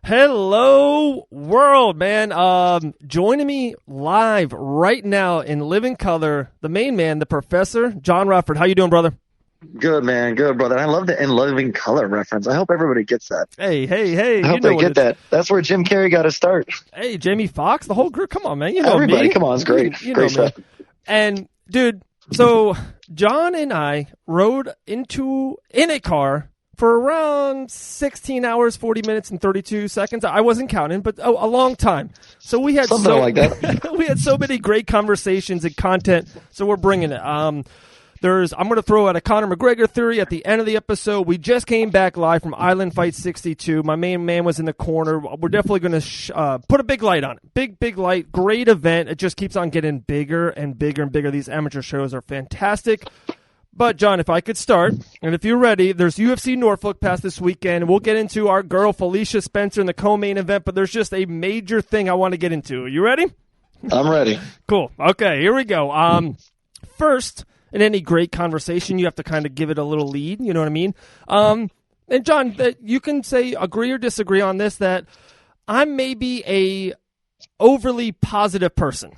Hello, world, man. Joining me live right now in living color, the main man, the Professor Jon Radford. How you doing, brother? Good, man. Good, brother. I love the in living color reference. I hope everybody gets that. Hey. I hope they get that. That's where Jim Carrey got to start. Hey, Jamie Foxx, the whole group. Come on, man. You know everybody. Me. Come on, it's great. You great know stuff. Me. And, dude, so John and I rode in a car for around 16 hours, 40 minutes, and 32 seconds. I wasn't counting, but a long time. So we had something like that. We had so many great conversations and content, so we're bringing it. I'm going to throw out a Conor McGregor theory at the end of the episode. We just came back live from Island Fight 62. My main man was in the corner. We're definitely going to put a big light on it. Big light. Great event. It just keeps on getting bigger and bigger and bigger. These amateur shows are fantastic. But, John, if I could start, and if you're ready, there's UFC Norfolk past this weekend, and we'll get into our girl Felicia Spencer in the co-main event, but there's just a major thing I want to get into. Are you ready? I'm ready. Cool. Okay, here we go. First, in any great conversation, you have to kind of give it a little lead, you know what I mean? And, John, you can say agree or disagree on this, that I'm maybe a overly positive person.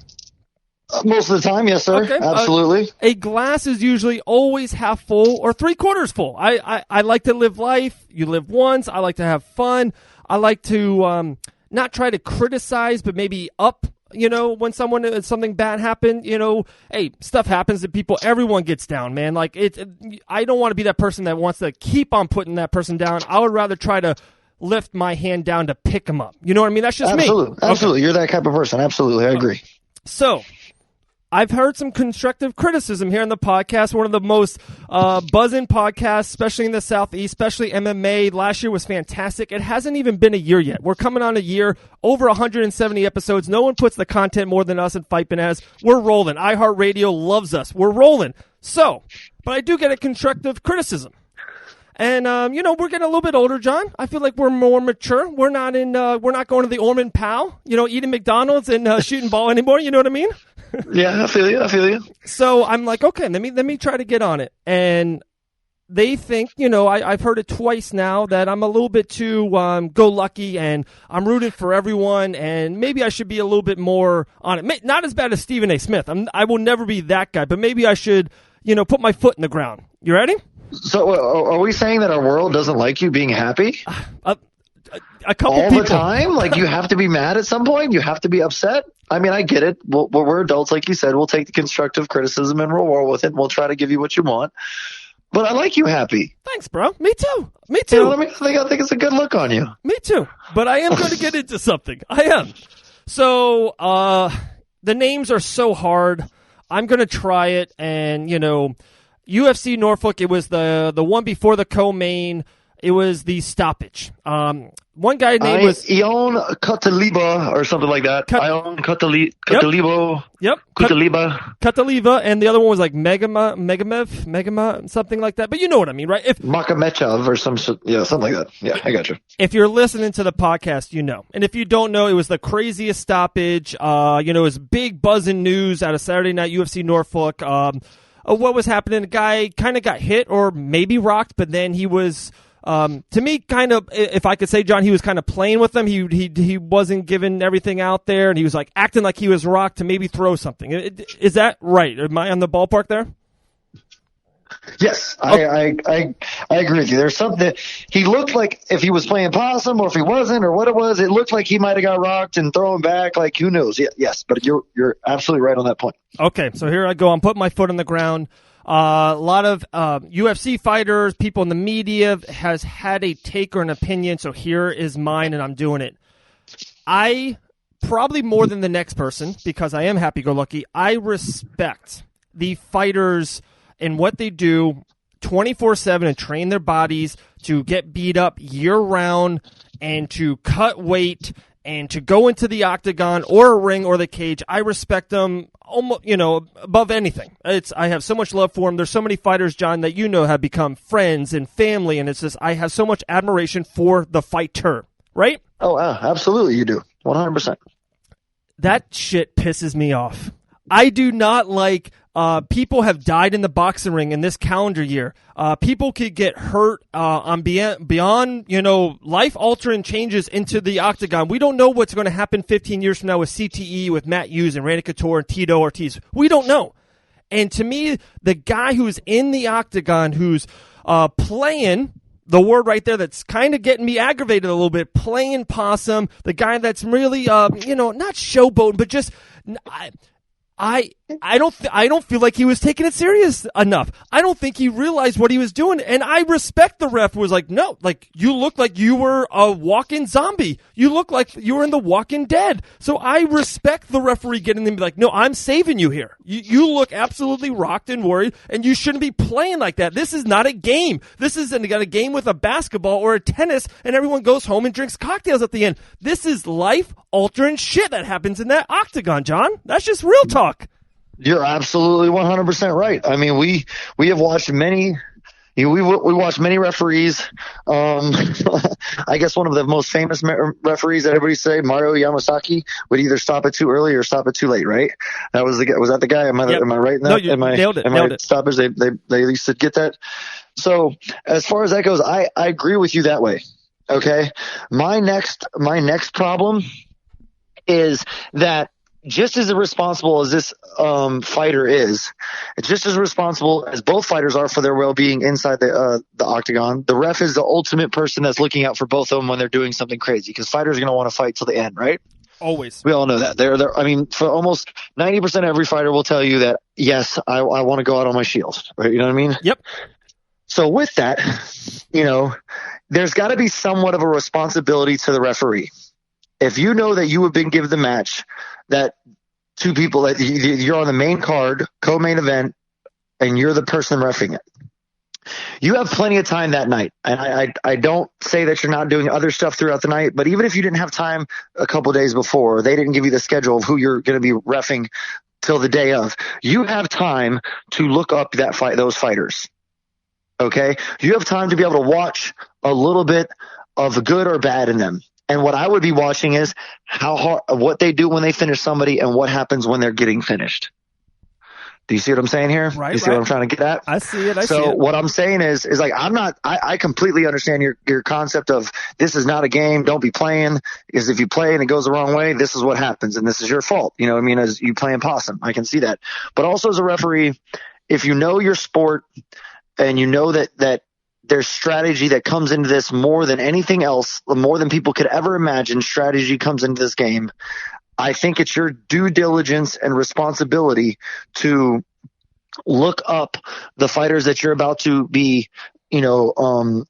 Most of the time, yes, sir. Okay. Absolutely. A glass is usually always half full or three-quarters full. I like to live life. You live once. I like to have fun. I like to not try to criticize, but maybe up, when something bad happened, hey, stuff happens to people. Everyone gets down, man. Like, I don't want to be that person that wants to keep on putting that person down. I would rather try to lift my hand down to pick them up. You know what I mean? That's just me. Absolutely. Okay. You're that type of person. Absolutely. I agree. So, I've heard some constructive criticism here on the podcast. One of the most buzzing podcasts, especially in the Southeast, especially MMA. Last year was fantastic. It hasn't even been a year yet. We're coming on a year, over 170 episodes. No one puts the content more than us in Fight Bananas. We're rolling. iHeartRadio loves us. We're rolling. So, but I do get a constructive criticism. And, we're getting a little bit older, John. I feel like we're more mature. We're not going to the Ormond Powell, eating McDonald's and shooting ball anymore. You know what I mean? Yeah, I feel you. So I'm like, okay, let me try to get on it. And they think, I've heard it twice now that I'm a little bit too go lucky and I'm rooting for everyone and maybe I should be a little bit more on it. Not as bad as Stephen A. Smith. I will never be that guy, but maybe I should, put my foot in the ground. You ready? So are we saying that our world doesn't like you being happy? A couple all people. The time? Like, you have to be mad at some point? You have to be upset? I mean, I get it. We're adults, like you said. We'll take the constructive criticism and we'll roll with it. And we'll try to give you what you want. But I like you happy. Thanks, bro. Me too. I think it's a good look on you. Me too. But I am going to get into something. I am. So, the names are so hard. I'm going to try it. And, UFC Norfolk, it was the one before the co-main. It was the stoppage. One guy named was Ion Cuttaliba or something like that. Ion Cuttalibo. Yep. Cuttaliba, and the other one was like Megamev, something like that. But you know what I mean, right? Makamechev or something like that. Yeah, I got you. If you're listening to the podcast, you know. And if you don't know, it was the craziest stoppage. It was big buzzing news out of Saturday Night UFC Norfolk. What was happening? The guy kind of got hit or maybe rocked, but then he was, to me, kind of, if I could say, John, he was kind of playing with them. He wasn't giving everything out there, and he was like acting like he was rocked to maybe throw something. Is that right? Am I on the ballpark there? Yes, I agree with you. There's something he looked like if he was playing possum or if he wasn't or what it was. It looked like he might have got rocked and thrown back. Like, who knows? Yes, but you're absolutely right on that point. Okay, so here I go. I'm putting my foot on the ground. A lot of UFC fighters, people in the media has had a take or an opinion. So here is mine, and I'm doing it. I probably more than the next person because I am happy-go-lucky. I respect the fighters and what they do 24/7 and train their bodies to get beat up year-round and to cut weight and to go into the octagon or a ring or the cage. I respect them almost, above anything. I have so much love for them. There's so many fighters, John, that have become friends and family, and it's just I have so much admiration for the fighter, right? Oh, absolutely you do. 100%. That shit pisses me off. I do not like people have died in the boxing ring in this calendar year. People could get hurt on beyond life-altering changes into the octagon. We don't know what's going to happen 15 years from now with CTE, with Matt Hughes and Randy Couture and Tito Ortiz. We don't know. And to me, the guy who's in the octagon, who's playing, the word right there that's kind of getting me aggravated a little bit, playing possum, the guy that's really, not showboating, but just... I don't feel like he was taking it serious enough. I don't think he realized what he was doing, and I respect the ref who was like, no, like, you look like you were a walking zombie. You look like you were in The Walking Dead. So I respect the referee getting them to be like, no, I'm saving you here. You look absolutely rocked and worried, and you shouldn't be playing like that. This is not a game. This isn't a game with a basketball or a tennis, and everyone goes home and drinks cocktails at the end. This is life-altering shit that happens in that octagon, John. That's just real talk. You're absolutely 100% right. I mean, we have watched many. We watched many referees. I guess one of the most famous referees that everybody say, Mario Yamasaki, would either stop it too early or stop it too late. Right? That was the guy. Was that the guy? Am I right in that? No, you nailed it. Nailed it. Stoppers. They at least did get that. So as far as that goes, I agree with you that way. Okay. My next problem is that, just as irresponsible as this fighter is, just as responsible as both fighters are for their well-being inside the octagon, the ref is the ultimate person that's looking out for both of them when they're doing something crazy, because fighters are going to want to fight till the end, right? Always. We all know that. I mean, for almost 90% of every fighter will tell you that, yes, I want to go out on my shield, right? You know what I mean? Yep. So with that, there's got to be somewhat of a responsibility to the referee. If you know that you have been given the match, that two people, that you're on the main card, co-main event, and you're the person reffing it, you have plenty of time that night. And I don't say that you're not doing other stuff throughout the night, but even if you didn't have time a couple days before, they didn't give you the schedule of who you're going to be reffing till the day of, you have time to look up those fighters. Okay? You have time to be able to watch a little bit of good or bad in them. And what I would be watching is what they do when they finish somebody and what happens when they're getting finished. Do you see what I'm saying here? Right. Do you see what I'm trying to get at? I see it. So what I'm saying is like, I completely understand your concept of this is not a game. Don't be playing, because if you play and it goes the wrong way, this is what happens. And this is your fault. You know what I mean? As you playing possum, I can see that. But also as a referee, if you know your sport and you know that there's strategy that comes into this more than anything else, more than people could ever imagine, strategy comes into this game. I think it's your due diligence and responsibility to look up the fighters that you're about to be, how do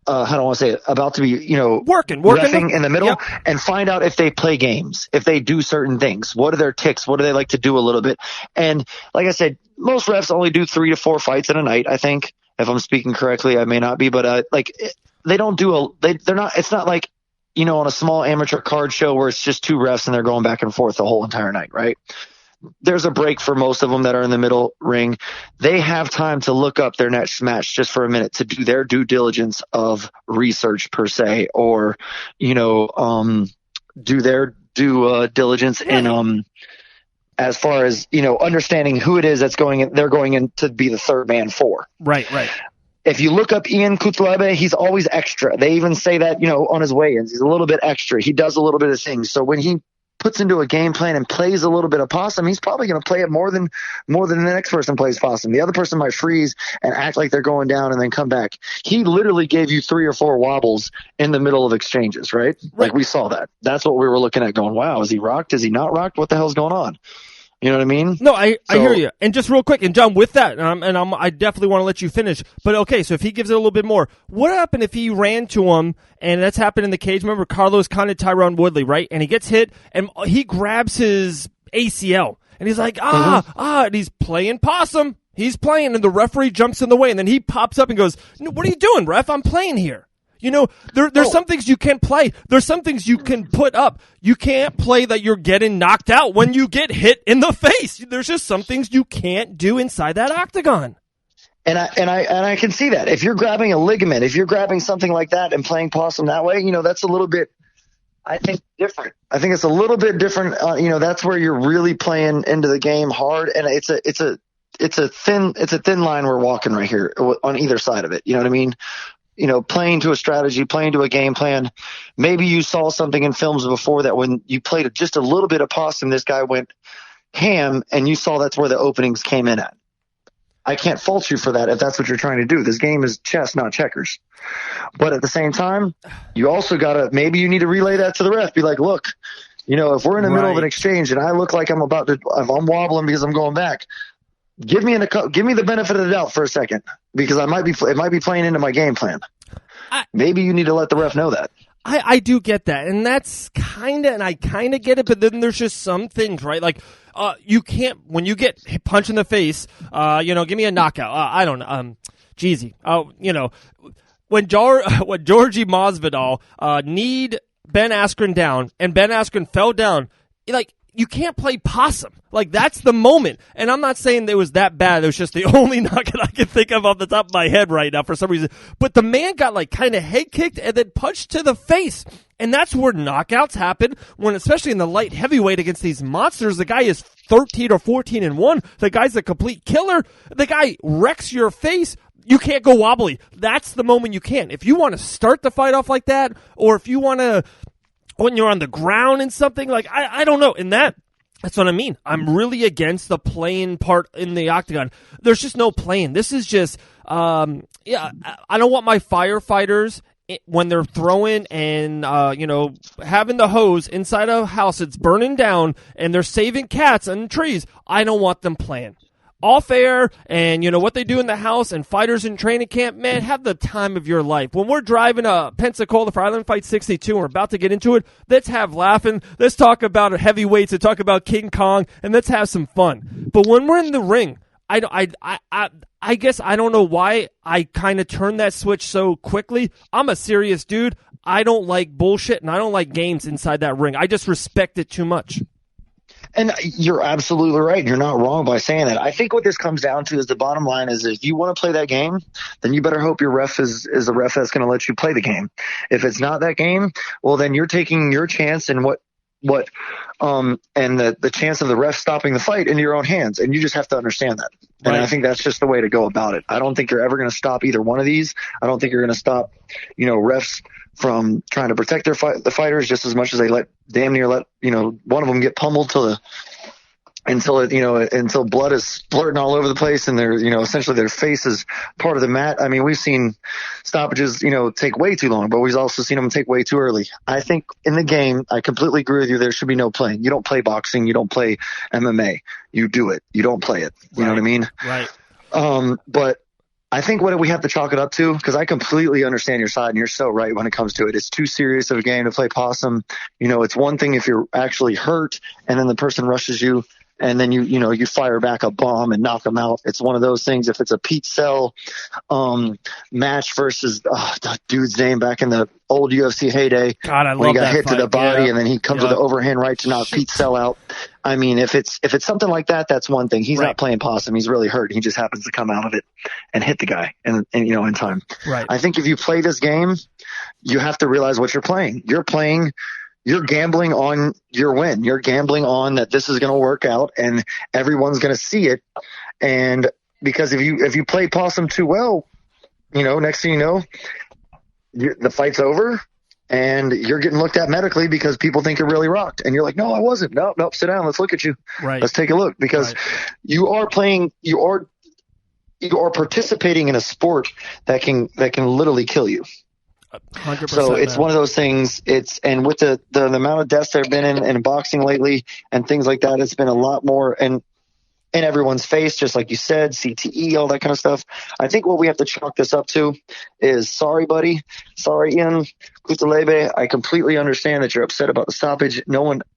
I want to say it? About to be, working in the middle, and find out if they play games, if they do certain things. What are their ticks? What do they like to do a little bit? And like I said, most refs only do 3 to 4 fights in a night, I think. If I'm speaking correctly, I may not be, but they don't do they're not. It's not like on a small amateur card show where it's just 2 refs and they're going back and forth the whole entire night, right? There's a break for most of them that are in the middle ring. They have time to look up their next match just for a minute to do their due diligence of research per se, or do their due diligence in as far as, understanding who it is that's they're going in to be the third man for. Right. If you look up Ian Kutlebe, he's always extra. They even say that, on his weigh-ins, he's a little bit extra. He does a little bit of things. So when he puts into a game plan and plays a little bit of possum, he's probably going to play it more than the next person plays possum. The other person might freeze and act like they're going down and then come back. He literally gave you 3 or 4 wobbles in the middle of exchanges, right? Like we saw that. That's what we were looking at going, wow, is he rocked? Is he not rocked? What the hell's going on? You know what I mean? No, I hear you. And just real quick, and John, with that, I definitely want to let you finish. But okay, so if he gives it a little bit more, what happened if he ran to him, and that's happened in the cage? Remember Carlos Condit, Tyron Woodley, right? And he gets hit, and he grabs his ACL, and he's like, and he's playing possum. He's playing, and the referee jumps in the way, and then he pops up and goes, "No, what are you doing, ref? I'm playing here." There's some things you can't play. There's some things you can put up. You can't play that you're getting knocked out when you get hit in the face. There's just some things you can't do inside that octagon. And I can see that. If you're grabbing a ligament, if you're grabbing something like that and playing possum that way, that's a little bit I think different. I think it's a little bit different. That's where you're really playing into the game hard, and it's a thin line we're walking right here on either side of it. You know what I mean? Playing to a strategy, playing to a game plan. Maybe you saw something in films before that when you played just a little bit of possum, this guy went ham, and you saw that's where the openings came in at. I can't fault you for that if that's what you're trying to do. This game is chess, not checkers. But at the same time, you also maybe you need to relay that to the ref. Be like, look, if we're in the middle of an exchange and I look like I'm wobbling because I'm going back, give me the benefit of the doubt for a second, because it might be playing into my game plan. Maybe you need to let the ref know that. I do get that, and that's I kind of get it, but then there's just some things, right? Like, you can't, when you get punched in the face, give me a knockout. I don't know, Jeezy. When Georgie Masvidal kneed Ben Askren down, and Ben Askren fell down, you can't play possum. That's the moment. And I'm not saying it was that bad. It was just the only knockout I can think of off the top of my head right now for some reason. But the man got kind of head kicked and then punched to the face. And that's where knockouts happen, when, especially in the light heavyweight against these monsters, the guy is 13 or 14-1. The guy's a complete killer. The guy wrecks your face. You can't go wobbly. That's the moment you can. If you want to start the fight off like that, or if you want to, when you're on the ground and something, I don't know. And that's what I mean. I'm really against the playing part in the octagon. There's just no playing. This is just, I don't want my firefighters, when they're throwing and, having the hose inside a house that's burning down and they're saving cats and trees. I don't want them playing off air, and what they do in the house, and fighters in training camp, man, have the time of your life. When we're driving Pensacola for Island Fight 62 and we're about to get into it, let's have laughing. Let's talk about heavyweights and talk about King Kong, and let's have some fun. But when we're in the ring, I guess I don't know why I kind of turned that switch so quickly. I'm a serious dude. I don't like bullshit, and I don't like games inside that ring. I just respect it too much. And you're absolutely right. You're not wrong by saying that. I think what this comes down to is, the bottom line is, if you want to play that game, then you better hope your ref is a ref that's going to let you play the game. If it's not that game, well, then you're taking your chance and the chance of the ref stopping the fight into your own hands. And you just have to understand that. And I think that's just the way to go about it. I don't think you're ever going to stop either one of these. I don't think you're going to stop, refs from trying to protect the fighters just as much as they damn near let one of them get pummeled until blood is splurting all over the place, and they're essentially their face is part of the mat. I mean, we've seen stoppages take way too long, but we've also seen them take way too early. I think in the game, I completely agree with you. There should be no playing. You don't play boxing. You don't play MMA. You do it. You don't play it. You know what I mean? Right. But I think what we have to chalk it up to, because I completely understand your side, and you're so right when it comes to it. It's too serious of a game to play possum. It's one thing if you're actually hurt and then the person rushes you, and then you fire back a bomb and knock them out. It's one of those things. If it's a Pete Cell match versus that dude's name back in the old UFC heyday, God, I when love he got that hit fight. to the body, and then he comes with an overhand right to knock Pete Cell out. I mean, if it's something like that, that's one thing. He's not playing possum. He's really hurt. He just happens to come out of it and hit the guy and in time. Right. I think if you play this game, you have to realize what you're playing. You're gambling on your win. You're gambling on that this is going to work out and everyone's going to see it. And because if you play possum too well, next thing you know, the fight's over and you're getting looked at medically because people think you're really rocked. And you're like, no, I wasn't. Nope, sit down. Let's look at you. Right. Let's take a look, because you are participating in a sport that can literally kill you. 100%. So it's one of those things. And with the amount of deaths there have been in boxing lately and things like that, it's been a lot more in everyone's face, just like you said, CTE, all that kind of stuff. I think what we have to chalk this up to is, sorry, buddy. Sorry, Ian Kutalebe. I completely understand that you're upset about the stoppage.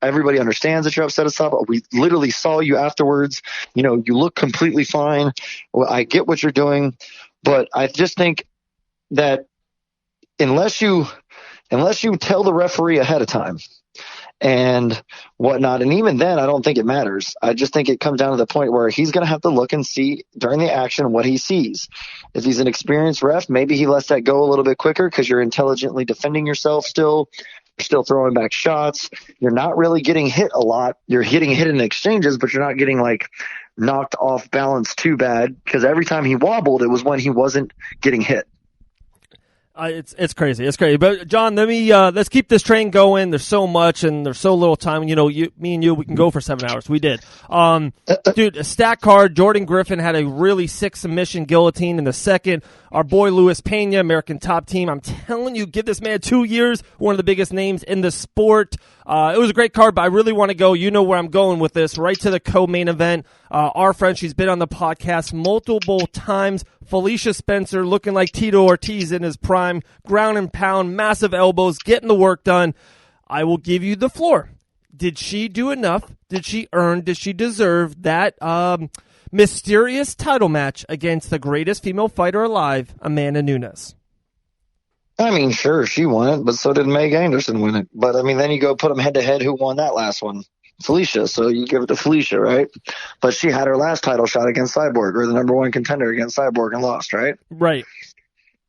Everybody understands that you're upset at stoppage. We literally saw you afterwards. You look completely fine. Well, I get what you're doing, but I just think that unless you tell the referee ahead of time and whatnot, and even then, I don't think it matters. I just think it comes down to the point where he's going to have to look and see during the action what he sees. If he's an experienced ref, maybe he lets that go a little bit quicker because you're intelligently defending yourself still. still throwing back shots. You're not really getting hit a lot. You're getting hit in exchanges, but you're not getting like knocked off balance too bad, because every time he wobbled, it was when he wasn't getting hit. It's crazy. It's crazy. But John, let's keep this train going. There's so much and there's so little time. You know, me and you, we can go for 7 hours. We did. Dude, a stat card. Jordan Griffin had a really sick submission guillotine in the second. Our boy Luis Pena, American Top Team. I'm telling you, give this man 2 years. One of the biggest names in the sport. It was a great card, but I really want to go. You know where I'm going with this. Right to the co-main event. Our friend, she's been on the podcast multiple times. Felicia Spencer, looking like Tito Ortiz in his prime. Ground and pound, massive elbows, getting the work done. I will give you the floor. Did she do enough? Did she earn? Did she deserve that mysterious title match against the greatest female fighter alive, Amanda Nunes? I mean, sure, she won it, but so did Meg Anderson win it. But, I mean, then you go put them head-to-head. Who won that last one? Felicia, so you give it to Felicia, right? But she had her last title shot against Cyborg, or the number one contender against Cyborg, and lost, right? Right.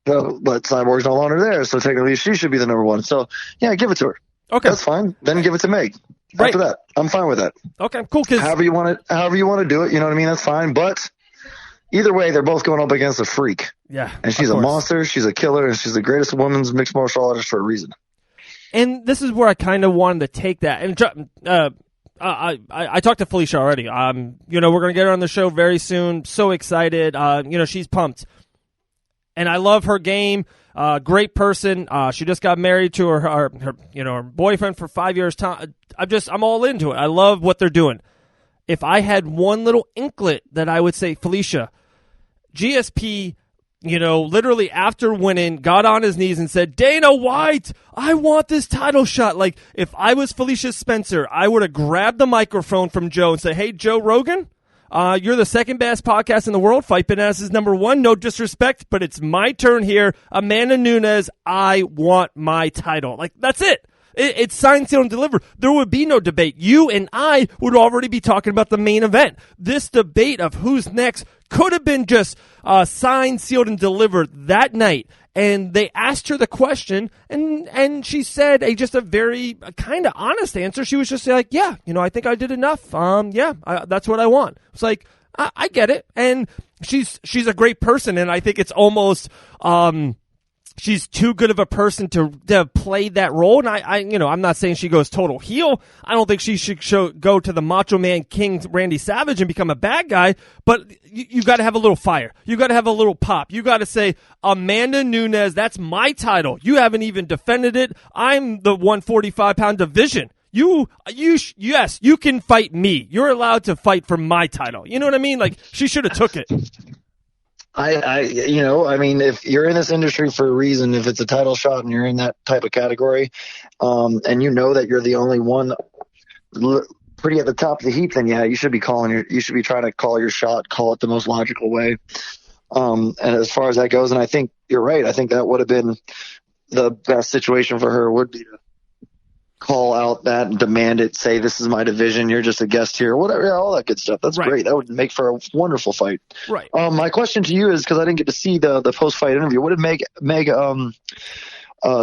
So, but Cyborg's no longer there, so technically she should be the number one. So, yeah, give it to her. Okay. That's fine. Then give it to Meg. Right. After that, I'm fine with that. Okay, cool. However you want to do it, you know what I mean? That's fine. But either way, they're both going up against a freak. Yeah. And she's a monster, she's a killer, and she's the greatest women's mixed martial artist for a reason. And this is where I kind of wanted to take that. And I talked to Felicia already. You know, we're going to get her on the show very soon. So excited. You know, she's pumped. And I love her game. Great person. She just got married to her boyfriend for 5 years. I'm all into it. I love what they're doing. If I had one little inklet that I would say, Felicia, GSP, you know, literally after winning, got on his knees and said, Dana White, I want this title shot. Like, if I was Felicia Spencer, I would have grabbed the microphone from Joe and said, hey, Joe Rogan, you're the second best podcast in the world. Fight Bananas is number one. No disrespect, but it's my turn here. Amanda Nunes, I want my title. Like, that's it. It's signed, sealed, and delivered. There would be no debate. You and I would already be talking about the main event. This debate of who's next could have been just signed, sealed, and delivered that night. And they asked her the question, and she said just a very kind of honest answer. She was just like, yeah, you know, I think I did enough. That's what I want. It's like, I get it. And she's a great person, and I think it's almost she's too good of a person to play that role. And I'm not saying she goes total heel. I don't think she should go to the Macho Man King Randy Savage and become a bad guy, but you got to have a little fire. You got to have a little pop. You got to say, Amanda Nunes, that's my title. You haven't even defended it. I'm the 145-pound division. Yes, you can fight me. You're allowed to fight for my title. You know what I mean? Like, she should have took it. I mean, if you're in this industry for a reason, if it's a title shot and you're in that type of category, and you know that you're the only one pretty at the top of the heap, then yeah, you should be trying to call your shot, call it the most logical way. And as far as that goes, and I think you're right. I think that would have been the best situation for her, would be to call out that, demand it, say, this is my division, you're just a guest here, whatever, all that good stuff. That's right. Great. That would make for a wonderful fight. Right. My question to you is, because I didn't get to see the post-fight interview, what did Meg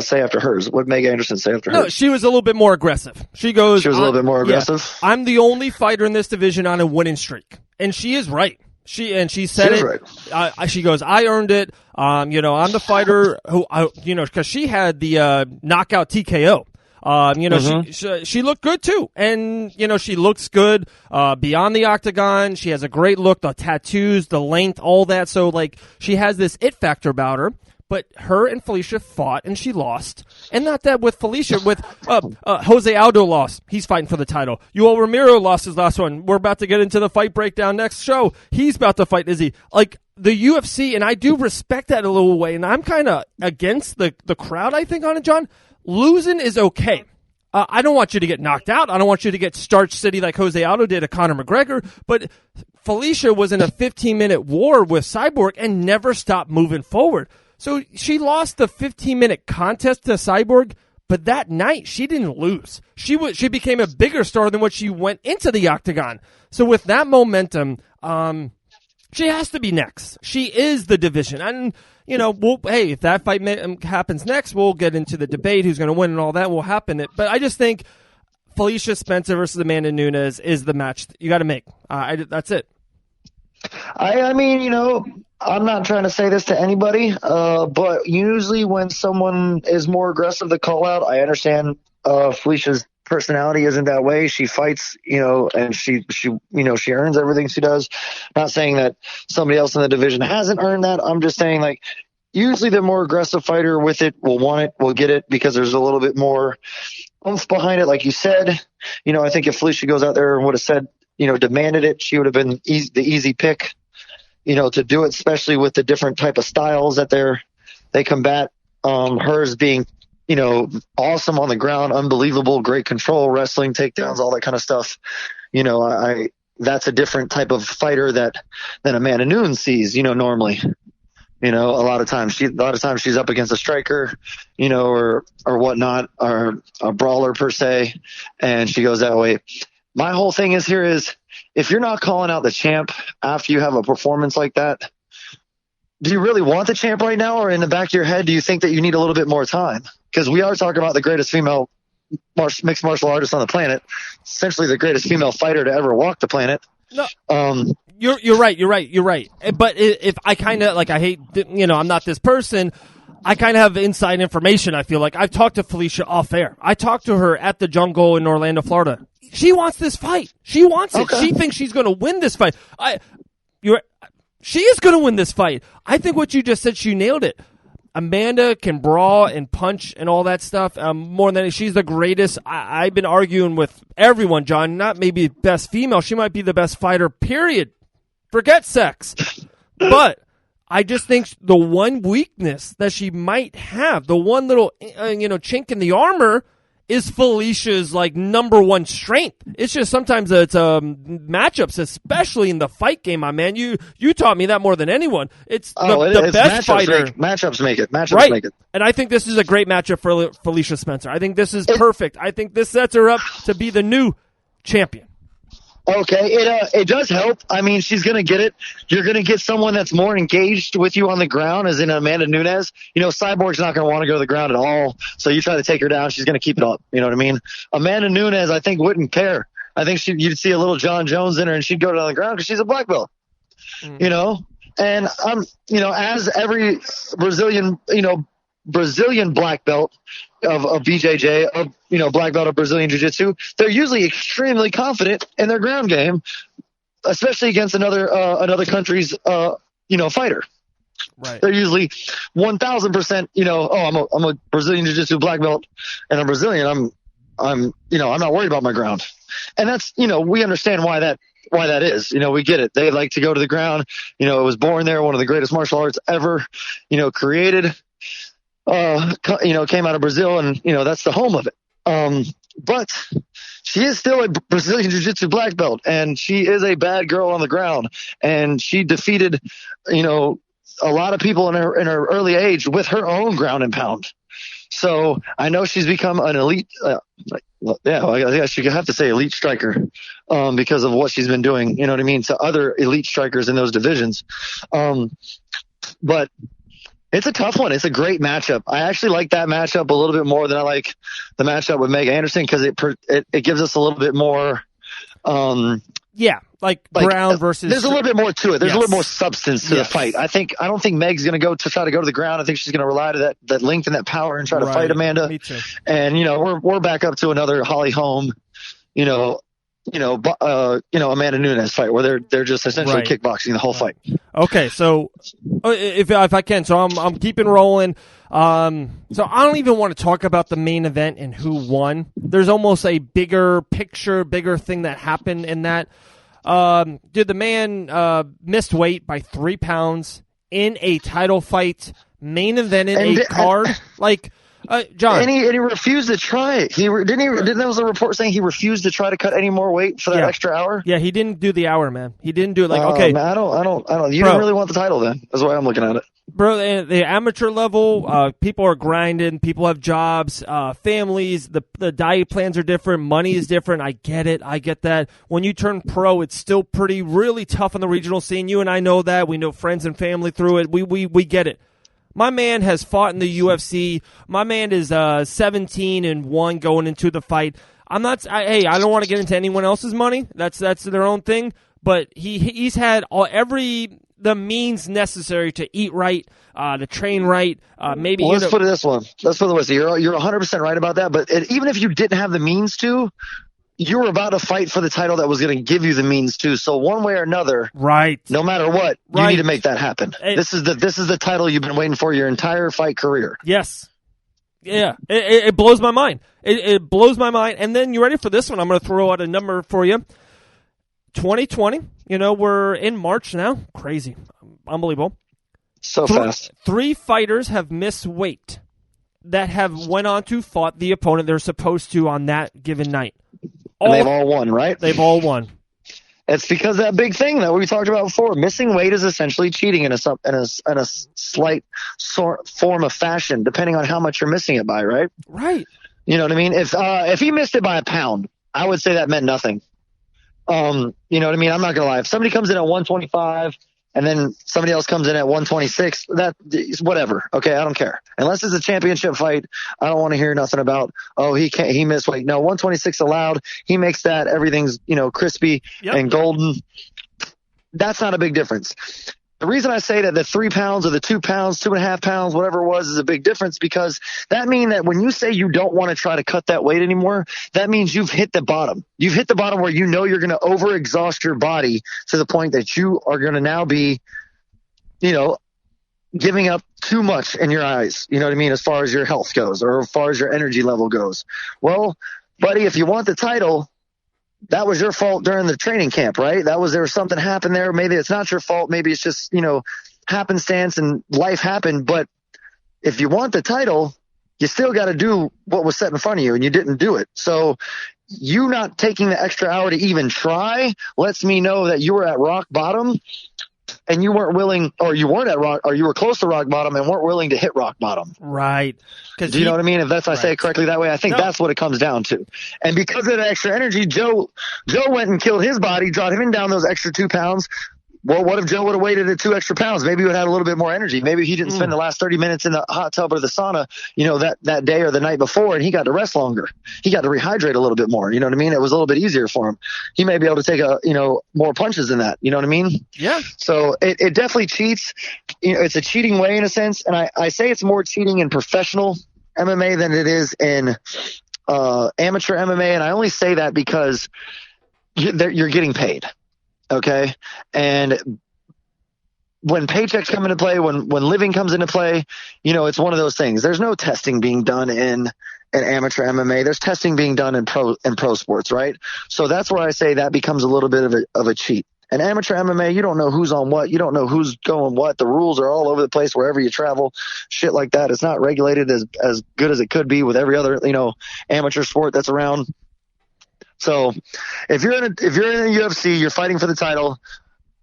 say after hers? What did Meg Anderson say after hers? No, she was a little bit more aggressive. She was a little bit more aggressive? Yeah, I'm the only fighter in this division on a winning streak. And she is right. She said it. Right. She goes, I earned it. I'm the fighter who, because she had the knockout TKO. She looked good too. And, she looks good, beyond the octagon. She has a great look, the tattoos, the length, all that. So, she has this it factor about her. But her and Felicia fought, and she lost. And not that with Felicia, with Jose Aldo lost. He's fighting for the title. Yoel Romero lost his last one. We're about to get into the fight breakdown next show. He's about to fight Izzy. The UFC, and I do respect that a little way, and I'm kind of against the crowd, I think, on it, John. Losing is okay. I don't want you to get knocked out. I don't want you to get starch city like Jose Aldo did to Conor McGregor. But Felicia was in a 15-minute war with Cyborg and never stopped moving forward. So she lost the 15-minute contest to Cyborg, but that night she didn't lose. She became a bigger star than what she went into the octagon. So with that momentum, she has to be next. She is the division. And, hey, if that fight happens next, we'll get into the debate, who's going to win and all that will happen. But I just think Felicia Spencer versus Amanda Nunes is the match you got to make. That's it. I mean, I'm not trying to say this to anybody, but usually when someone is more aggressive to call out, I understand Felicia's personality isn't that way. She fights, and she earns everything she does. Not saying that somebody else in the division hasn't earned that. I'm just saying, like, usually the more aggressive fighter with it will want it, will get it, because there's a little bit more oomph behind it. Like you said, I think if Felicia goes out there and would have said, demanded it, she would have been the easy pick, to do it, especially with the different type of styles that they combat. Hers being, awesome on the ground, unbelievable, great control, wrestling, takedowns, all that kind of stuff. That's a different type of fighter than Amanda Nunes sees, normally. A lot of times she's up against a striker, or whatnot, or a brawler per se, and she goes that way. My whole thing is if you're not calling out the champ after you have a performance like that, do you really want the champ right now? Or in the back of your head, do you think that you need a little bit more time? Because we are talking about the greatest female mixed martial artist on the planet, essentially the greatest female fighter to ever walk the planet. No. You're right. But if I kind of, like, I hate, I'm not this person, I kind of have inside information. I feel like I've talked to Felicia off air. I talked to her at the Jungle in Orlando, Florida. She wants this fight. She wants it. Okay. She thinks she's going to win this fight. She is going to win this fight. I think what you just said, she nailed it. Amanda can brawl and punch and all that stuff. More than she's the greatest. I've been arguing with everyone, John. Not maybe best female. She might be the best fighter. Period. Forget sex. But I just think the one weakness that she might have, the one little chink in the armor, is Felicia's number one strength. It's just sometimes it's matchups, especially in the fight game, my man. You taught me that more than anyone. It's the best fighter. Matchups make it. Right. Make it. And I think this is a great matchup for Felicia Spencer. I think this is perfect. I think this sets her up to be the new champion. Okay, it does help. I mean, she's going to get it. You're going to get someone that's more engaged with you on the ground, as in Amanda Nunes. Cyborg's not going to want to go to the ground at all, so you try to take her down, she's going to keep it up. You know what I mean? Amanda Nunes, I think, wouldn't care. I think you'd see a little John Jones in her, and she'd go down the ground because she's a black belt. And as every Brazilian black belt of BJJ, black belt of Brazilian Jiu-Jitsu, they're usually extremely confident in their ground game, especially against another country's fighter. Right. They're usually 1,000%. I'm a Brazilian Jiu-Jitsu black belt, and I'm Brazilian. I'm not worried about my ground, and that's we understand why that is. We get it. They like to go to the ground. It was born there, one of the greatest martial arts ever, created. Came out of Brazil, and that's the home of it. But she is still a Brazilian Jiu-Jitsu black belt, and she is a bad girl on the ground, and she defeated a lot of people in her early age with her own ground and pound. So I know she's become an elite. I guess you could have to say elite striker, because of what she's been doing. You know what I mean, to other elite strikers in those divisions. But it's a tough one. It's a great matchup. I actually like that matchup a little bit more than I like the matchup with Meg Anderson, because it gives us a little bit more. Ground versus. There's a little bit more to it. There's a little more substance to the fight. I don't think Meg's going to try to go to the ground. I think she's going to rely to that length and that power and try to fight Amanda. Me too. And we're back up to another Holly Holm, Amanda Nunes fight where they're just essentially kickboxing the whole fight. Okay, so if I can, so I'm keeping rolling. So I don't even want to talk about the main event and who won. There's almost a bigger thing that happened in that. The man missed weight by 3 pounds in a title fight, main evented a card. John. And he refused to try it. Didn't there was a report saying he refused to try to cut any more weight for that extra hour? Yeah, he didn't do the hour, man. He didn't do it. Okay. Man, I don't. You didn't really want the title then. That's the way I'm looking at it. Bro, the amateur level, people are grinding. People have jobs, families. The diet plans are different. Money is different. I get it. I get that. When you turn pro, it's still really tough on the regional scene. You and I know that. We know friends and family through it. We get it. My man has fought in the UFC. My man is 17-1 going into the fight. I don't want to get into anyone else's money. That's their own thing. But he's had the means necessary to eat right, to train right. Maybe let's put it this one. Let's put it this way. You're 100% right about that. But even if you didn't have the means to, you were about to fight for the title that was going to give you the means to. So one way or another, right? No matter what, you need to make that happen. This is the title you've been waiting for your entire fight career. Yes. Yeah. It blows my mind. It blows my mind. And then you ready for this one? I'm going to throw out a number for you. 2020. We're in March now. Crazy. Unbelievable. So fast. 3 fighters have missed weight that have went on to fought the opponent they're supposed to on that given night. And they've all won, right? They've all won. It's because that big thing that we talked about before. Missing weight is essentially cheating in a slight form of fashion, depending on how much you're missing it by, right? Right. You know what I mean? If he missed it by a pound, I would say that meant nothing. You know what I mean? I'm not gonna lie. If somebody comes in at 125 and then somebody else comes in at 126, that is whatever. Okay, I don't care. Unless it's a championship fight, I don't want to hear nothing about, he missed weight. No, 126 allowed. He makes that. Everything's, crispy and golden. That's not a big difference. The reason I say that the 3 pounds or the 2 pounds, 2.5 pounds, whatever it was, is a big difference because that means that when you say you don't want to try to cut that weight anymore, that means you've hit the bottom. You've hit the bottom where you're going to overexhaust your body to the point that you are going to now be, giving up too much in your eyes, you know what I mean, as far as your health goes or as far as your energy level goes. Well, buddy, if you want the title, that was your fault during the training camp, right? There was something happened there. Maybe it's not your fault. Maybe it's just, happenstance and life happened. But if you want the title, you still got to do what was set in front of you, and you didn't do it. So you not taking the extra hour to even try lets me know that you were at rock bottom and you weren't willing, or you weren't at rock, or you were close to rock bottom and weren't willing to hit rock bottom. Right. Do you know what I mean? If I say it correctly that way, I think that's what it comes down to. And because of the extra energy, Joe went and killed his body, brought him down those extra 2 pounds. Well, what if Joe would have waited at 2 extra pounds? Maybe he would have had a little bit more energy. Maybe he didn't spend the last 30 minutes in the hot tub or the sauna, that day or the night before, and he got to rest longer. He got to rehydrate a little bit more. You know what I mean? It was a little bit easier for him. He may be able to take more punches than that. You know what I mean? Yeah. So it definitely cheats. It's a cheating way in a sense. And I say it's more cheating in professional MMA than it is in amateur MMA. And I only say that because you're getting paid. Okay. And when paychecks come into play, when living comes into play, it's one of those things. There's no testing being done in amateur MMA. There's testing being done in pro sports, right? So that's where I say that becomes a little bit of a cheat. In amateur MMA, you don't know who's on what. You don't know who's going what. The rules are all over the place wherever you travel. Shit like that. It's not regulated as good as it could be with every other, amateur sport that's around. So if you're in the UFC, you're fighting for the title.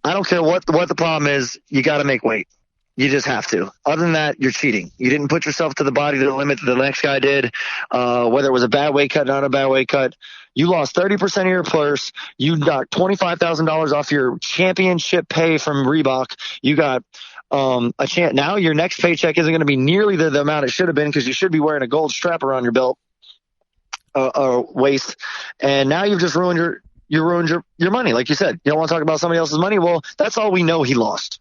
I don't care what the problem is. You got to make weight. You just have to. Other than that, you're cheating. You didn't put yourself to the body to the limit that the next guy did. Whether it was a bad weight cut, not a bad weight cut, you lost 30% of your purse. You got $25,000 off your championship pay from Reebok. You got a chance. Now your next paycheck isn't going to be nearly the amount it should have been because you should be wearing a gold strap around your belt. Waste, and now you've just ruined your money. Like you said, you don't want to talk about somebody else's money. Well, that's all we know he lost.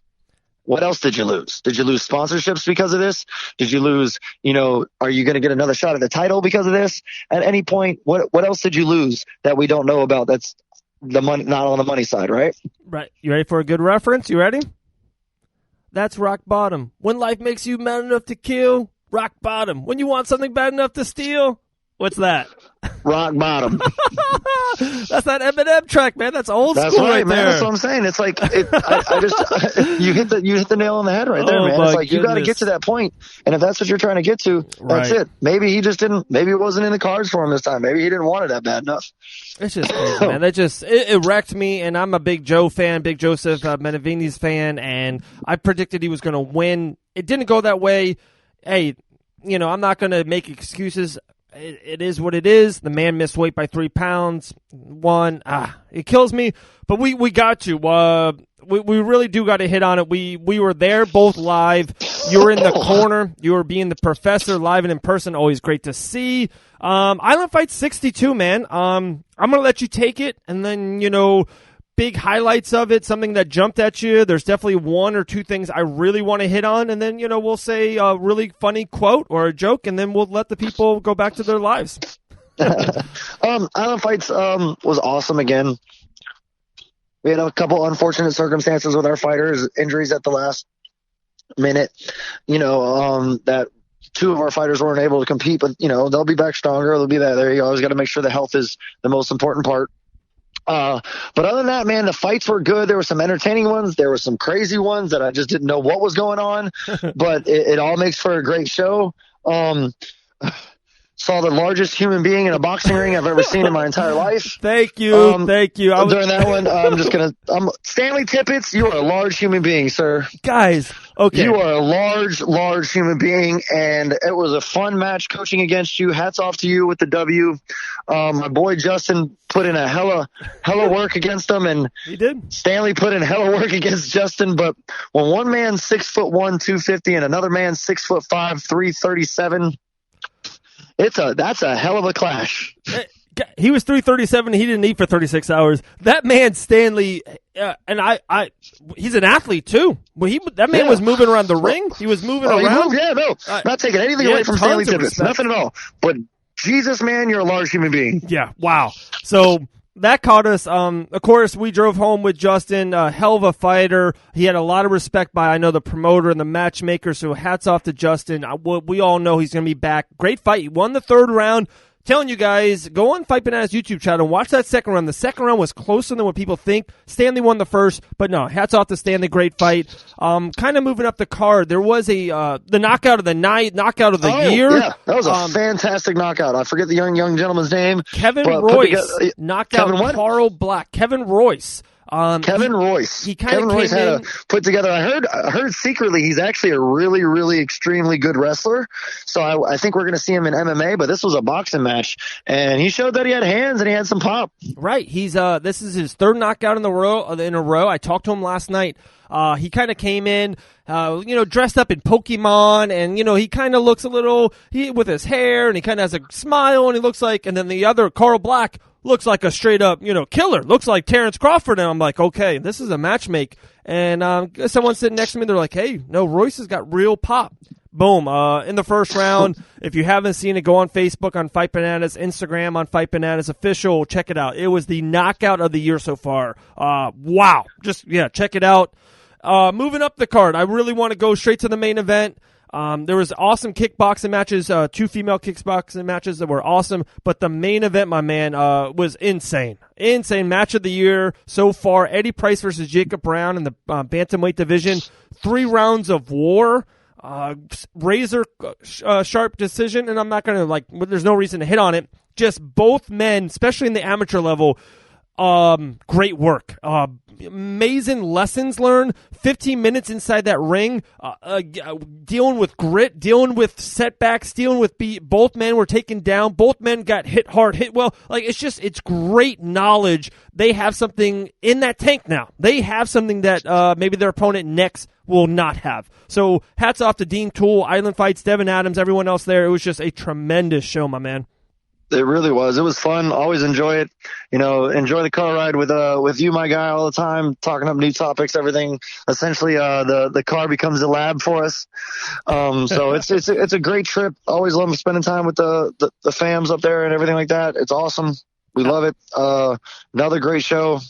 What else did you lose? Did you lose sponsorships because of this? Did you lose, are you going to get another shot at the title because of this? At any point, what else did you lose that we don't know about? That's the money, not on the money side, right? Right. You ready for a good reference? You ready? That's rock bottom. When life makes you mad enough to kill, rock bottom. When you want something bad enough to steal, what's that? Rock bottom. That's that Eminem track, man. That's old That's school right, man. there. That's what I'm saying. It's like you hit the nail on the head right there, man. It's like you got to get to that point, and if that's what you're trying to get to, that's it. Maybe he just didn't. Maybe it wasn't in the cards for him this time. Maybe he didn't want it that bad enough. It's just crazy, man. It wrecked me, and I'm a big Joe fan, big Joseph Menavini's fan, and I predicted he was going to win. It didn't go that way. Hey, I'm not going to make excuses. It is what it is. The man missed weight by 3 pounds. It kills me. But we got to. we really do got to hit on it. We were there both live. You were in the corner. You were being the professor live and in person. Always great to see. Island Fight 62, man. I'm going to let you take it, and then, big highlights of it, something that jumped at you. There's definitely one or two things I really want to hit on, and then, we'll say a really funny quote or a joke, and then we'll let the people go back to their lives. Island Fights was awesome again. We had a couple unfortunate circumstances with our fighters, injuries at the last minute, that two of our fighters weren't able to compete, but, they'll be back stronger. They'll be there. You always got to make sure the health is the most important part. But other than that, man, the fights were good. There were some entertaining ones. There were some crazy ones that I just didn't know what was going on, but it all makes for a great show. Saw the largest human being in a boxing ring I've ever seen in my entire life. Thank you. Thank you. During that one, Stanley Tippett, you are a large human being, sir. Guys, okay. You are a large human being, and it was a fun match coaching against you. Hats off to you with the W. My boy Justin put in a hella work against him, and he did. Stanley put in hella work against Justin, but when one man's 6'1", 250, and another man's 6'5", 337, that's a hell of a clash. He was 337. He didn't eat for 36 hours. That man, Stanley, and he's an athlete too. That man was moving around the ring. He was moving around. Not taking anything away from Stanley Tippett. Nothing at all. But Jesus, man, you're a large human being. Yeah. Wow. So that caught us. Of course, we drove home with Justin, a hell of a fighter. He had a lot of respect by, I know, the promoter and the matchmaker, so hats off to Justin. We all know he's going to be back. Great fight. He won the third round. Telling you guys, go on Fight Bananas YouTube channel and watch that second round. The second round was closer than what people think. Stanley won the first, but no, hats off to Stanley. Great fight. Kind of moving up the card. There was the knockout of the night, knockout of the year. Yeah, that was a fantastic knockout. I forget the young gentleman's name. Kevin Royce knocked out Carl Black. Kevin Royce. Kevin Royce. Kevin Royce had to put together. I heard secretly he's actually a really, really extremely good wrestler. So I think we're going to see him in MMA. But this was a boxing match, and he showed that he had hands and he had some pop. Right. He's this is his third knockout in a row. I talked to him last night. He kind of came in, dressed up in Pokemon, and he kind of looks a little with his hair, and he kind of has a smile, and he looks like. And then the other Carl Black looks like a straight up, killer. Looks like Terrence Crawford. And I'm like, okay, this is a match make. And someone sitting next to me, they're like, hey, no, Royce has got real pop. Boom. In the first round, if you haven't seen it, go on Facebook on Fight Bananas, Instagram on Fight Bananas Official. Check it out. It was the knockout of the year so far. Wow. Check it out. Moving up the card, I really want to go straight to the main event. There was awesome kickboxing matches, 2 female kickboxing matches that were awesome, but the main event, my man, was insane. Insane match of the year so far. Eddie Price versus Jacon Brown in the bantamweight division. 3 rounds of war. Razor sharp decision, and I'm not going to, there's no reason to hit on it. Just both men, especially in the amateur level, great work. Amazing lessons learned. 15 minutes inside that ring, dealing with grit, dealing with setbacks, dealing with both men were taken down. Both men got hit hard, hit well. It's great knowledge. They have something in that tank now. They have something that maybe their opponent next will not have. So hats off to Dean Toole, Island Fights, Devin Adams, everyone else there. It was just a tremendous show, my man. It really was. It was fun. Always enjoy it. Enjoy the car ride with you, my guy, all the time, talking up new topics, everything. Essentially, the car becomes a lab for us. So it's a great trip. Always love spending time with the fams up there and everything like that. It's awesome. We love it. Another great show.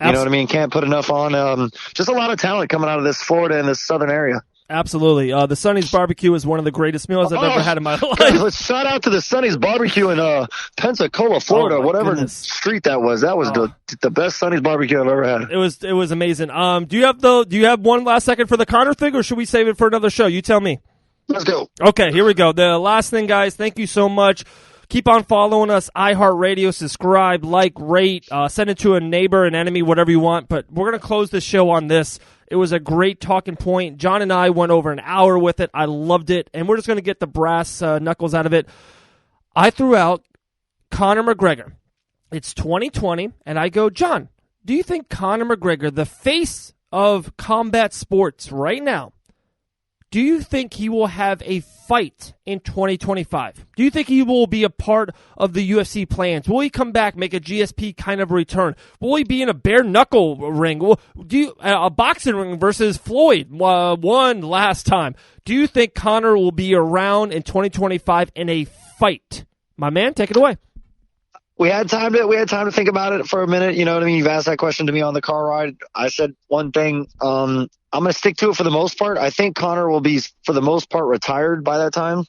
You know what I mean? Can't put enough on. Just a lot of talent coming out of this Florida and this southern area. Absolutely. The Sonny's Barbecue is one of the greatest meals I've ever had in my life. Shout out to the Sonny's Barbecue in Pensacola, Florida, whatever street that was. That was the best Sonny's Barbecue I've ever had. It was amazing. Do you have one last second for the Connor thing, or should we save it for another show? You tell me. Let's go. Okay, here we go. The last thing, guys, thank you so much. Keep on following us, iHeartRadio, subscribe, like, rate, send it to a neighbor, an enemy, whatever you want. But we're going to close the show on this. It was a great talking point. John and I went over an hour with it. I loved it. And we're just going to get the brass knuckles out of it. I threw out Conor McGregor. It's 2020. And I go, John, do you think Conor McGregor, the face of combat sports right now, do you think he will have a fight in 2025? Do you think he will be a part of the UFC plans? Will he come back, make a GSP kind of return? Will he be in a bare knuckle ring? A boxing ring versus Floyd won last time? Do you think Conor will be around in 2025 in a fight? My man, take it away. We had time to think about it for a minute. You know what I mean? You've asked that question to me on the car ride. I said one thing. I'm going to stick to it for the most part. I think Conor will be, for the most part, retired by that time.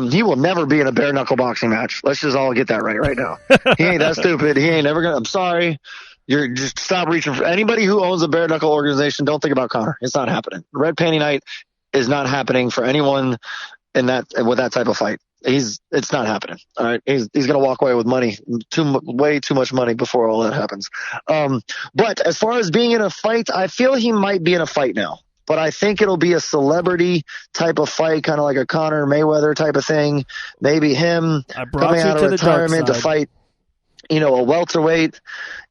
He will never be in a bare knuckle boxing match. Let's just all get that right now. He ain't that stupid. He ain't never going to. I'm sorry. You're just stop reaching for anybody who owns a bare knuckle organization. Don't think about Conor. It's not happening. Red Panty Night is not happening for anyone with that type of fight. It's not happening. All right. He's going to walk away with money, way too much money before all that happens. But as far as being in a fight, I feel he might be in a fight now, but I think it'll be a celebrity type of fight, kind of like a Conor Mayweather type of thing. Maybe him coming out of retirement to fight, a welterweight,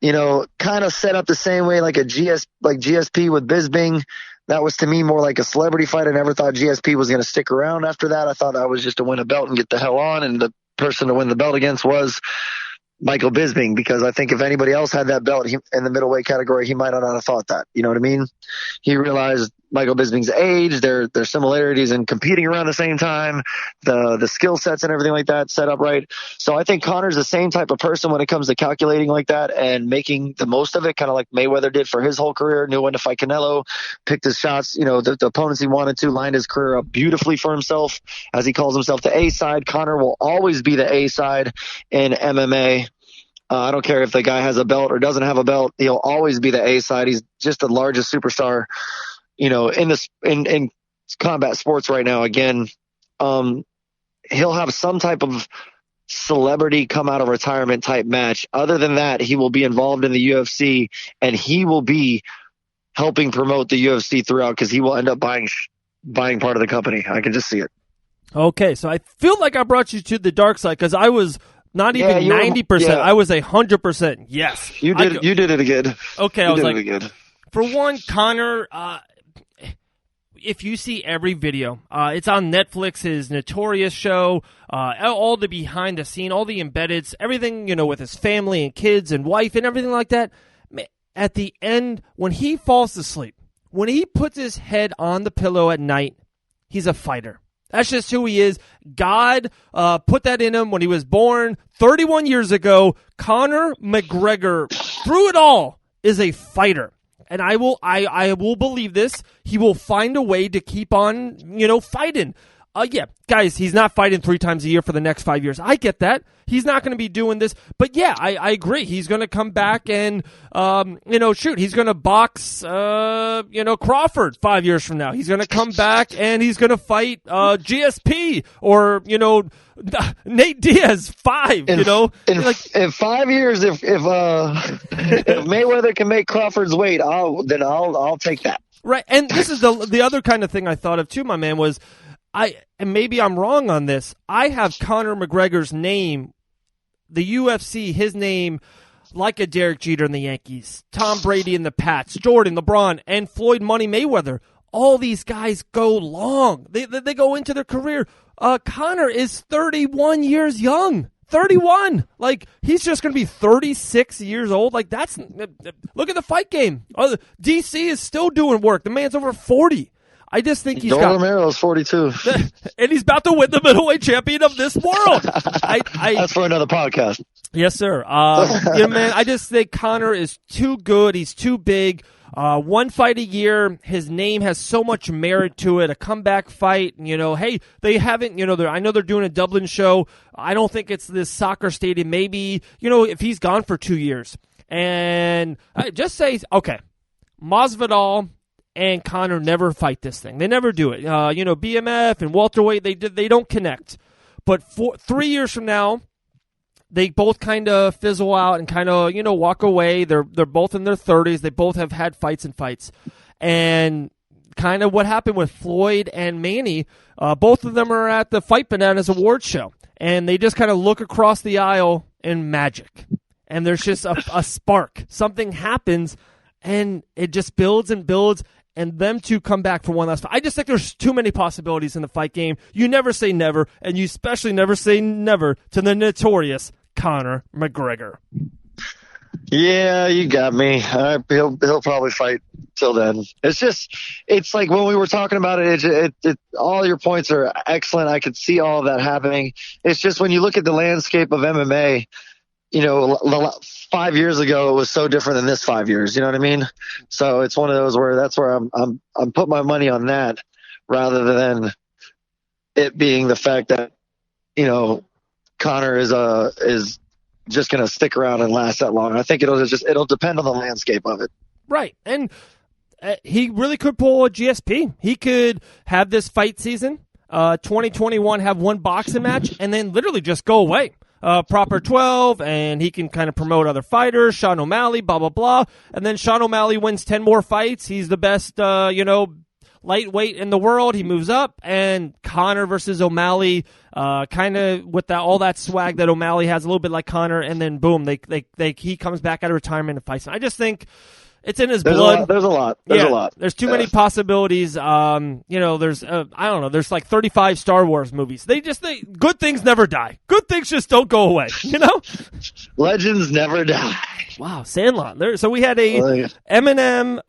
kind of set up the same way like GSP with Bisping. That was, to me, more like a celebrity fight. I never thought GSP was going to stick around after that. I thought that was just to win a belt and get the hell on, and the person to win the belt against was Michael Bisping, because I think if anybody else had that belt in the middleweight category, he might not have thought that. You know what I mean? He realized Michael Bisping's age, their similarities in competing around the same time, the skill sets and everything like that set up right. So I think Conor's the same type of person when it comes to calculating like that and making the most of it, kind of like Mayweather did for his whole career. Knew when to fight Canelo, picked his shots, the opponents he wanted to, lined his career up beautifully for himself. As he calls himself the A side, Conor will always be the A side in MMA. I don't care if the guy has a belt or doesn't have a belt. He'll always be the A side. He's just the largest superstar, in combat sports right now. Again, he'll have some type of celebrity come out of retirement type match. Other than that, he will be involved in the UFC, and he will be helping promote the UFC throughout, because he will end up buying part of the company. I can just see it. Okay, so I feel like I brought you to the dark side, because I was not even 90%. Yeah. I was 100%. Yes. You did it again. Okay, I was like, for one, Conor, if you see every video, it's on Netflix, his Notorious show, all the behind the scene, all the embeddeds, everything, with his family and kids and wife and everything like that. At the end, when he falls asleep, when he puts his head on the pillow at night, he's a fighter. That's just who he is. God put that in him when he was born 31 years ago. Conor McGregor, through it all, is a fighter. And I will believe this. He will find a way to keep on, fighting. Yeah, guys, he's not fighting 3 times a year for the next 5 years. I get that. He's not going to be doing this. But yeah, I agree. He's going to come back and, he's going to box, Crawford 5 years from now. He's going to come back and he's going to fight, GSP or, Nate Diaz 5, in 5 years, if Mayweather can make Crawford's weight, I'll take that. Right. And this is the other kind of thing I thought of too, my man, was and maybe I'm wrong on this. I have Conor McGregor's name, the UFC, his name, like a Derek Jeter in the Yankees, Tom Brady in the Pats, Jordan, LeBron, and Floyd Money Mayweather. All these guys go long. They go into their career. Conor is 31 years young. 31. Like, he's just going to be 36 years old. Like, look at the fight game. DC is still doing work. The man's over 40. I just think he's got... Romero's 42. And he's about to win the middleweight champion of this world. That's for another podcast. Yes, sir. Man, I just think Conor is too good. He's too big. One fight a year. His name has so much merit to it. A comeback fight. Hey, they haven't, I know they're doing a Dublin show. I don't think it's this soccer stadium. Maybe, if he's gone for 2 years. And I just say, okay, Masvidal and Conor never fight this thing. They never do it. BMF and welterweight, they don't connect. But 3 years from now, they both kind of fizzle out and kind of, walk away. They're both in their 30s. They both have had fights. And kind of what happened with Floyd and Manny, both of them are at the Fight Bananas Awards show. And they just kind of look across the aisle and magic. And there's just a spark. Something happens. and it just builds and builds, and them two come back for one last fight. I just think there's too many possibilities in the fight game. You never say never, and you especially never say never to the notorious Conor McGregor. Yeah, you got me. He'll probably fight till then. It's like when we were talking about it, all your points are excellent. I could see all of that happening. It's just when you look at the landscape of MMA, 5 years ago it was so different than this 5 years. You know what I mean? So it's one of those where that's where I'm putting my money on that rather than it being the fact that Conor is just going to stick around and last that long. I think it'll depend on the landscape of it. Right. And he really could pull a GSP. He could have this fight season, 2021, have one boxing match, and then literally just go away. Proper 12, and he can kind of promote other fighters, Sean O'Malley, blah, blah, blah. And then Sean O'Malley wins 10 more fights. He's the best, lightweight in the world. He moves up, and Conor versus O'Malley, kind of with all that swag that O'Malley has, a little bit like Conor, and then boom, he comes back out of retirement and fights. I just think it's in his blood. There's a lot. There's too many possibilities. There's I don't know. There's like 35 Star Wars movies. Good things never die. Good things just don't go away. Legends never die. Wow, Sandlot. So we had a Eminem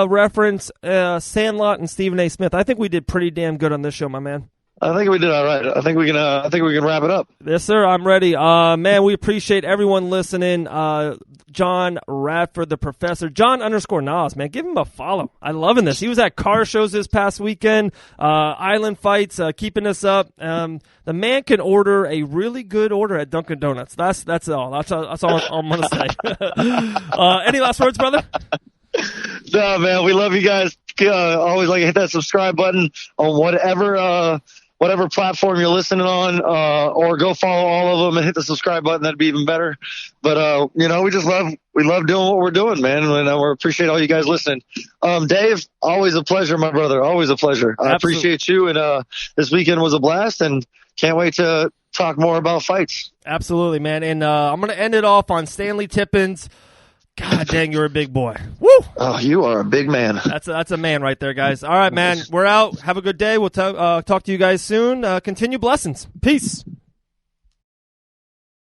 reference, Sandlot, and Stephen A. Smith. I think we did pretty damn good on this show, my man. I think we did all right. I think we can wrap it up. Yes, sir. I'm ready. Man, we appreciate everyone listening. Jon Radford, the Professor, Jon_Nas, man, give him a follow. I'm loving this. He was at car shows this past weekend, Island Fights, keeping us up. The man can order a really good order at Dunkin' Donuts. That's all. That's all I'm gonna say. Any last words, brother? No, man, we love you guys. Always hit that subscribe button on whatever platform you're listening on, or go follow all of them and hit the subscribe button. That'd be even better. But, we love doing what we're doing, man. And we appreciate all you guys listening. Dave, always a pleasure, my brother. Always a pleasure. I appreciate you. And, this weekend was a blast, and can't wait to talk more about fights. Absolutely, man. And, I'm going to end it off on Stanley Tippins. God dang, you're a big boy. Woo! Oh, you are a big man. That's a man right there, guys. All right, man. We're out. Have a good day. We'll talk to you guys soon. Continue blessings. Peace.